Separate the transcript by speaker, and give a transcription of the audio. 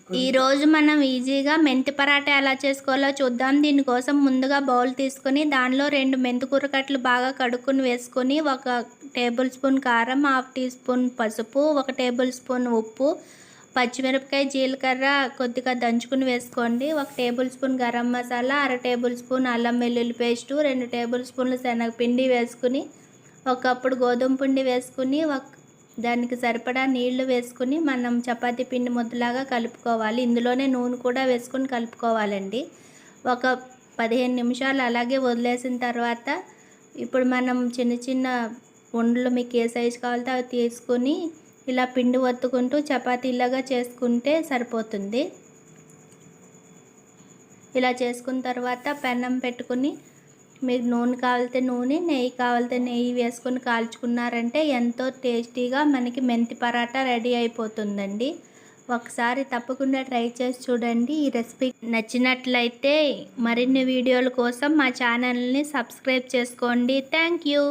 Speaker 1: ఈరోజు మనం ఈజీగా మెంతి పరాటా ఎలా చేసుకోవాలో చూద్దాం. దీనికోసం ముందుగా బౌల్ తీసుకొని దానిలో 2 మెంతి కూరకట్టలు బాగా కడుక్కొని వేసుకొని 1 టేబుల్ స్పూన్ కారం, హాఫ్ టీ స్పూన్ పసుపు, 1 టేబుల్ స్పూన్ ఉప్పు, పచ్చిమిరపకాయ, జీలకర్ర కొద్దిగా దంచుకుని వేసుకోండి. 1 table spoon garam masala, 1/2 table spoon అల్లం వెల్లుల్లి పేస్టు, 2 టేబుల్ స్పూన్లు శనగపిండి వేసుకుని, 1 కప్పుడు గోధుమ పిండి వేసుకుని దానికి సరిపడా నీళ్లు వేసుకుని మనం చపాతీ పిండి ముద్దలాగా కలుపుకోవాలి. ఇందులోనే నూనె కూడా వేసుకొని కలుపుకోవాలండి. ఒక 15 నిమిషాలు అలాగే వదిలేసిన తర్వాత ఇప్పుడు మనం చిన్న చిన్న ఉండలు మీకు ఏ సైజు కావాలో అవి తీసుకుని ఇలా పిండి ఒత్తుకుంటూ చపాతీలాగా చేసుకుంటే సరిపోతుంది. ఇలా చేసుకున్న తర్వాత పెనం పెట్టుకుని మీకు నూనె కావాలితే నూనె, నెయ్యి కావాలితే నెయ్యి వేసుకొని కాల్చుకున్నారంటే ఎంతో టేస్టీగా మనకి మెంతి పరాటా రెడీ అయిపోతుందండి. ఒకసారి తప్పకుండా ట్రై చేసి చూడండి. ఈ రెసిపీ నచ్చినట్లయితే మరిన్ని వీడియోల కోసం మా ఛానల్ని సబ్స్క్రైబ్ చేసుకోండి. Thank you.